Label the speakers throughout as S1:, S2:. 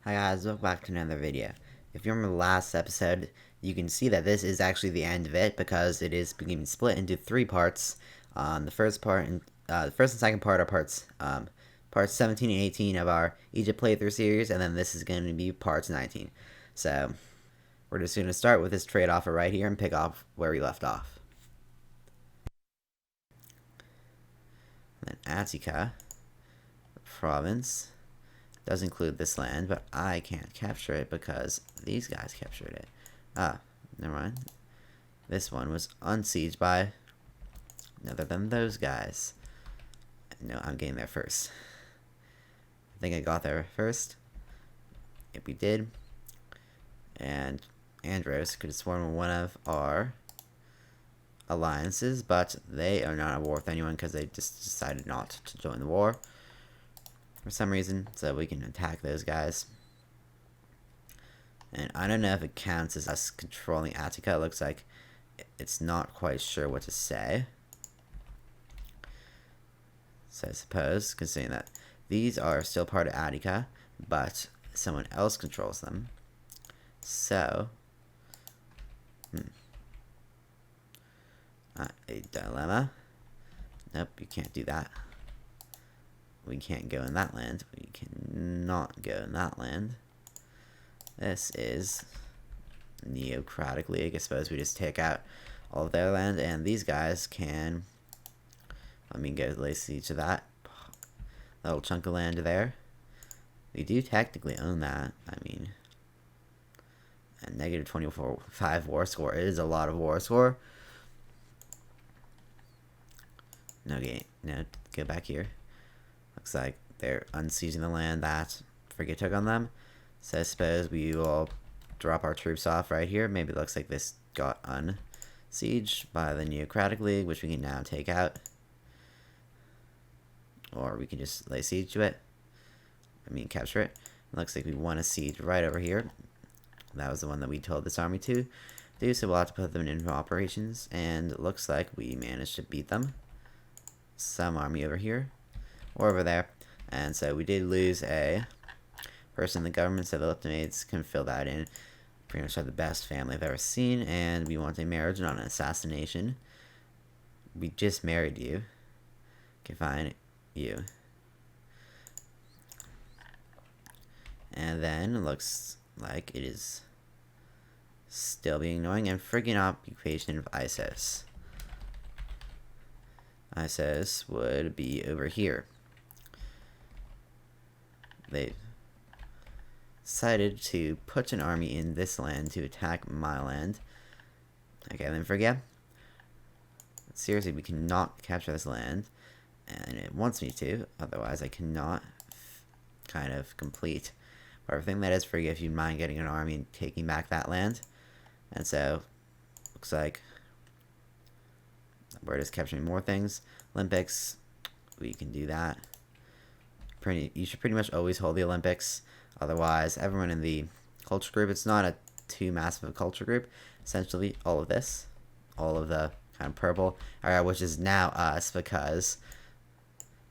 S1: Hi guys, welcome back to another video. If you remember the last episode, you can see that this is actually the end of it because it is being split into three parts. The first and second part are parts 17 and 18 of our Egypt playthrough series, and then this is going to be parts 19. So we're just going to start with this trade offer right here and pick off where we left off. And then Attica province does include this land, but I can't capture it because these guys captured it. Never mind. This one was unsieged by none other than those guys. No, I'm getting there first. I think I got there first. If we did. And Andros could have sworn one of our alliances, but they are not at war with anyone because they just decided not to join the war for some reason, so we can attack those guys. And I don't know if it counts as us controlling Attica. It looks like it's not quite sure what to say. So I suppose, considering that these are still part of Attica, but someone else controls them. So, a dilemma. Nope, you can't do that. We can't go in that land. We cannot go in that land. This is Neocratic League. I suppose we just take out all of their land, and these guys can, go lay siege to that little chunk of land there. We do technically own that. A negative 24.5 war score is a lot of war score. No, go back here. Looks like they're unsieging the land that Phrygia took on them. So I suppose we will drop our troops off right here. Maybe it looks like this got unsieged by the Neocratic League, which we can now take out. Or we can just lay siege to it. Capture it. It looks like we won a siege right over here. That was the one that we told this army to do, so we'll have to put them into operations. And it looks like we managed to beat them. Some army over here. Or over there. And so we did lose a person in the government, so the Leptonides can fill that in. Pretty much have the best family I've ever seen, and we want a marriage, not an assassination. We just married you. Okay, fine. You. And then it looks like it is still being annoying, and friggin' occupation of Isis. Isis would be over here. They decided to put an army in this land to attack my land. Okay, then Phrygia. Seriously, we cannot capture this land, and it wants me to, otherwise I cannot kind of complete everything. That is Phrygia, if you mind getting an army and taking back that land. And so, looks like we're just capturing more things. Olympics, we can do that. You should pretty much always hold the Olympics. Otherwise, everyone in the culture group, it's not a too massive a culture group. Essentially, all of this, all of the kind of purple area, which is now us, because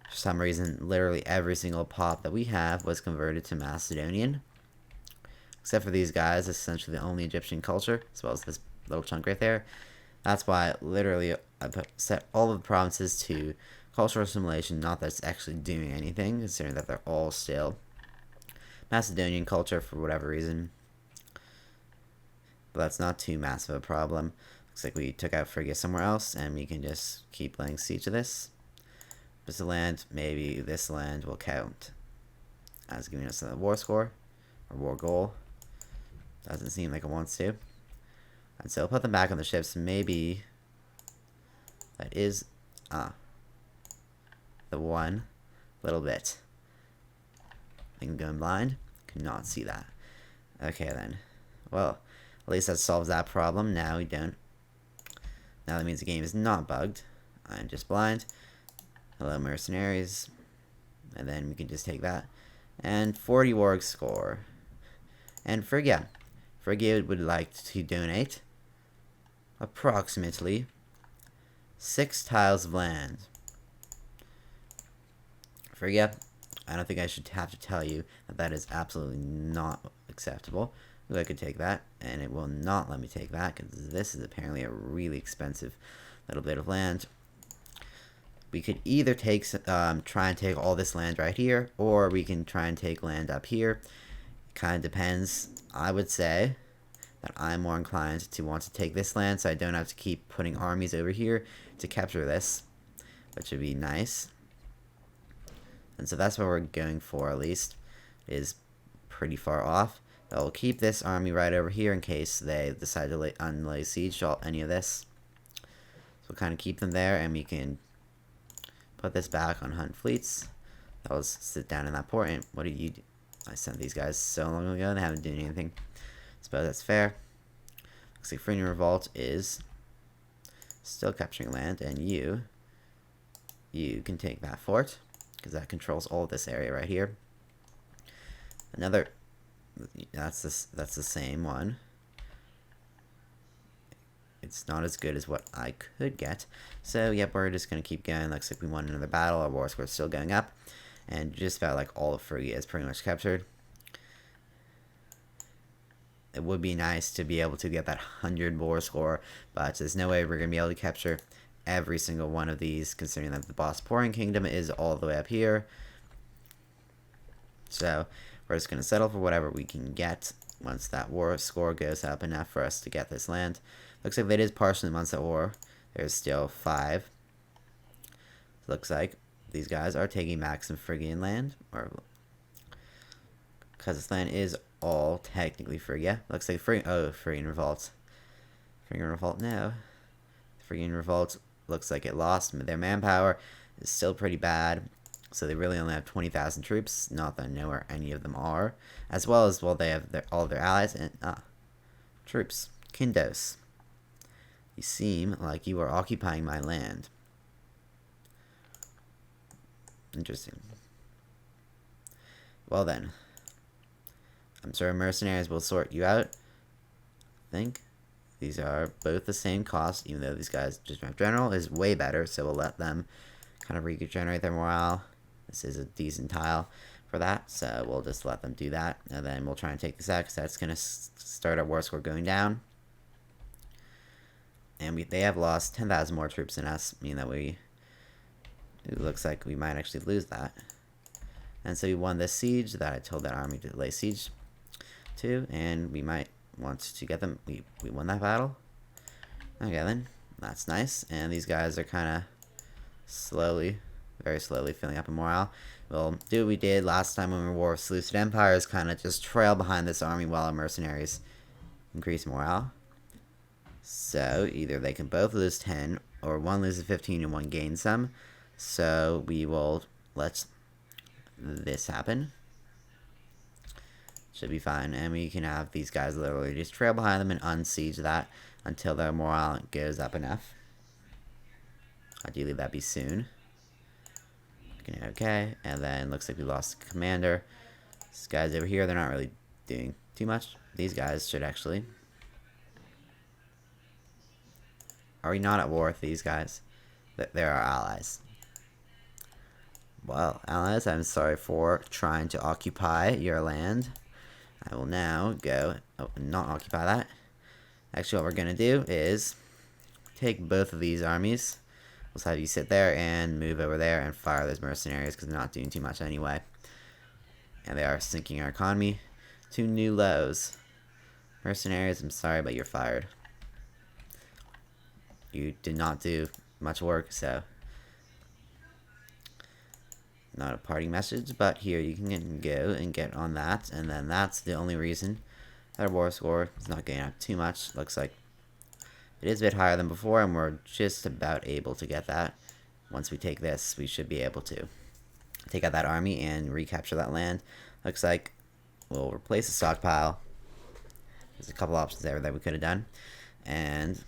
S1: for some reason, literally every single pop that we have was converted to Macedonian. Except for these guys, essentially the only Egyptian culture, as well as this little chunk right there. That's why, literally, I set all of the provinces to cultural assimilation, not that it's actually doing anything, considering that they're all still Macedonian culture for whatever reason. But that's not too massive a problem. Looks like we took out Phrygia somewhere else, and we can just keep laying siege to this. This land, maybe this land will count as giving us a war score, or war goal. Doesn't seem like it wants to. And so I'll put them back on the ships. Maybe that is the one little bit. I think I'm going blind. Could not see that. Okay then. Well, at least that solves that problem. Now we don't. Now that means the game is not bugged. I'm just blind. Hello, mercenaries. And then we can just take that. And 40 warg score. And Phrygia. Phrygia would like to donate approximately 6 tiles of land. Phrygia, I don't think I should have to tell you that that is absolutely not acceptable. Ooh, I could take that, and it will not let me take that, because this is apparently a really expensive little bit of land. We could either take, try and take all this land right here, or we can try and take land up here. It kind of depends. I would say that I'm more inclined to want to take this land, so I don't have to keep putting armies over here to capture this, which would be nice. And so that's what we're going for, at least, is pretty far off. I'll keep this army right over here in case they decide to unlay siege to any of this. So we'll kind of keep them there, and we can put this back on Hunt Fleets. That was sit down in that port, and what did you do? I sent these guys so long ago, and they haven't done anything. Suppose that's fair. Looks like Phrygian Revolt is still capturing land, and you can take that fort, because that controls all of this area right here. Another, that's the same one. It's not as good as what I could get. So, yep, we're just going to keep going. Looks like we won another battle. Our war score is still going up. And just about like all of Phrygia is pretty much captured. It would be nice to be able to get that 100 war score, but there's no way we're going to be able to capture every single one of these, considering that the Bosporan Kingdom is all the way up here. So, we're just going to settle for whatever we can get once that war score goes up enough for us to get this land. Looks like it is partially months at war. There's still 5. Looks like these guys are taking back some Phrygian land, or because this land is all technically Phrygia. Looks like Phrygian Revolt. Phrygian Revolt, no. Phrygian Revolt looks like it lost. Their manpower is still pretty bad, so they really only have 20,000 troops. Not that I know where any of them are. As well as, well, they have all of their allies and troops. Kindos. You seem like you are occupying my land. Interesting. Well then. I'm sure mercenaries will sort you out. I think these are both the same cost, even though these guys, just general is way better, so we'll let them kind of regenerate their morale. This is a decent tile for that, so we'll just let them do that, and then we'll try and take this out, because that's going to start our war score going down. And they have lost 10,000 more troops than us, meaning that it looks like we might actually lose that. And so we won this siege that I told that army to lay siege to, and we might want to get them. We won that battle. Okay then, that's nice. And these guys are kind of slowly, very slowly filling up in morale. We'll do what we did last time when we were with Seleucid Empires, kind of just trail behind this army while our mercenaries increase morale. So either they can both lose 10, or one loses 15 and one gains some. So we will let this happen. Should be fine, and we can have these guys literally just trail behind them and unsiege that until their morale goes up enough. Ideally that'd be soon. Okay, and then looks like we lost the commander. These guys over here, they're not really doing too much. These guys should actually. Are we not at war with these guys? They're our allies. Well, allies, I'm sorry for trying to occupy your land. I will now go, not occupy that. Actually, what we're going to do is take both of these armies. We'll have you sit there and move over there and fire those mercenaries, because they're not doing too much anyway. And they are sinking our economy to new lows. Mercenaries, I'm sorry, but you're fired. You did not do much work, so not a parting message, but here you can go and get on that, and then that's the only reason that our war score is not getting up too much. Looks like it is a bit higher than before, and we're just about able to get that. Once we take this, we should be able to take out that army and recapture that land. Looks like we'll replace the stockpile. There's a couple options there that we could have done, and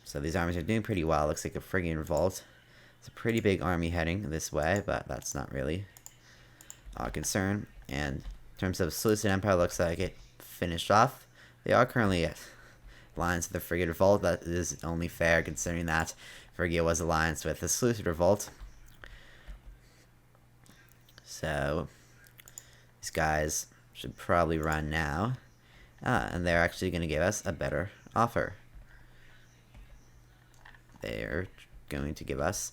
S1: so these armies are doing pretty well. Looks like a Phrygian revolt. It's a pretty big army heading this way, but that's not really our concern. And in terms of Seleucid Empire, looks like it finished off. They are currently at alliance with the Phrygian revolt. That is only fair, considering that Phrygia was alliance with the Seleucid revolt. So These guys should probably run now. And they're actually going to give us a better offer. They're going to give us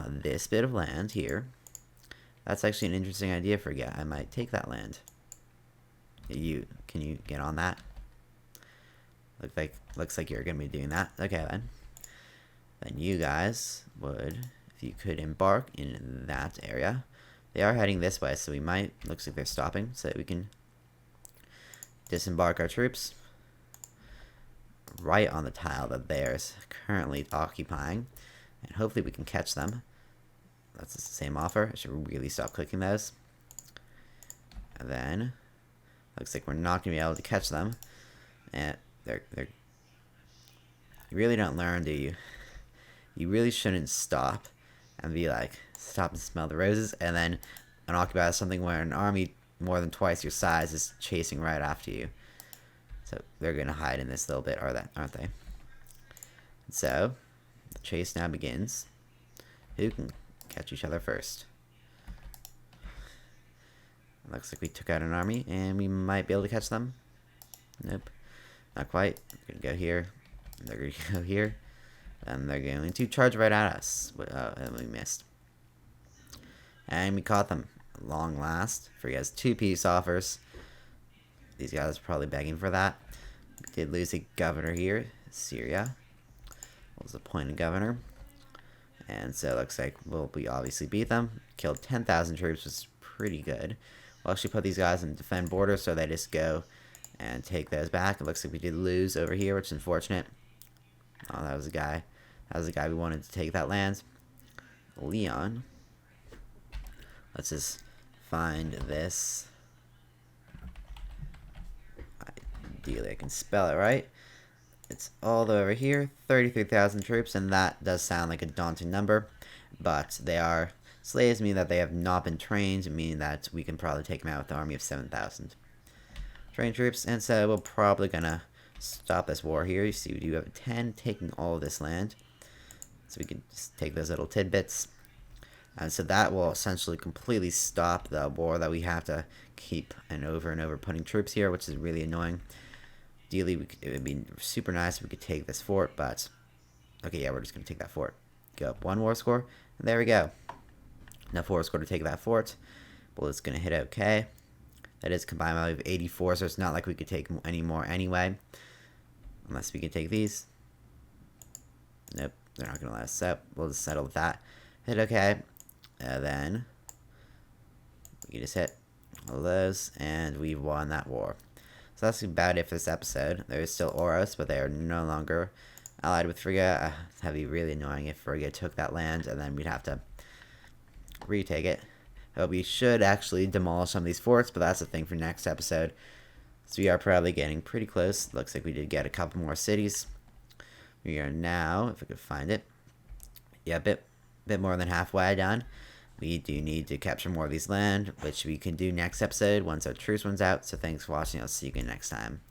S1: this bit of land here. That's actually an interesting idea, Phrygia. I might take that land. Can you get on that? Looks like you're gonna be doing that. Okay then. Then you guys would, if you could embark in that area. They are heading this way, so we might. Looks like they're stopping, so that we can disembark our troops right on the tile that they're currently occupying, and hopefully we can catch them. That's the same offer. I should really stop clicking those. And then looks like we're not gonna be able to catch them. And they're you really don't learn, do you? You really shouldn't stop and be like, stop and smell the roses, and then occupy something where an army more than twice your size is chasing right after you. So they're gonna hide in this little bit, aren't they? So the chase now begins. Who can catch each other first? Looks like we took out an army, and we might be able to catch them. Nope, not quite. We're gonna go here. They're gonna go here, and they're going to charge right at us. And we missed, and we caught them. Long last. Phrygia has 2 peace offers. These guys are probably begging for that. We did lose a governor here. Syria was appointed governor, and so it looks like we obviously beat them. Killed 10,000 troops, was pretty good. We'll actually put these guys in defend borders, so they just go and take those back. It looks like we did lose over here, which is unfortunate. Oh, that was a guy. That was the guy we wanted to take that land. Leon. Let's just find this. Ideally, I can spell it right. It's all the way over here. 33,000 troops, and that does sound like a daunting number. But they are slaves, meaning that they have not been trained, meaning that we can probably take them out with an army of 7,000 trained troops. And so we're probably gonna stop this war here. You see, we do have 10 taking all of this land, so we can just take those little tidbits. And so that will essentially completely stop the war that we have to keep and over putting troops here, which is really annoying. Ideally, it would be super nice if we could take this fort, but okay, yeah, we're just gonna take that fort. Go up 1 war score, and there we go. Enough war score to take that fort. Well, it's gonna hit okay. That is combined value of 84, so it's not like we could take any more anyway, unless we can take these. Nope, they're not gonna let us up. We'll just settle with that. Hit okay, and then we can just hit all those, and we've won that war. So that's about it for this episode. There is still Oros, but they are no longer allied with Phrygia. That'd be really annoying if Phrygia took that land, and then we'd have to retake it. But we should actually demolish some of these forts, but that's a thing for next episode. So we are probably getting pretty close. Looks like we did get a couple more cities. We are now, if I could find it, yeah, a bit more than halfway done. We do need to capture more of these land, which we can do next episode once our truce runs out. So thanks for watching. I'll see you again next time.